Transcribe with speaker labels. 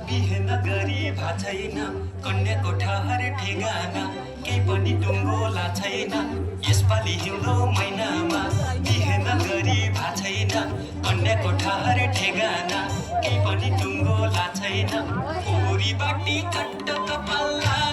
Speaker 1: बिहे नगरी भा छैन कन्याको ठहर ठेगाना केही पनि टुङ्गोला छैन यसपालि हिउँदो महिनामा बिहे नगरी भा छैन कन्याको ठहर ठेगाना केही पनि टुङ्गोला छैन पोरी बाटी खट्ट कपाललाई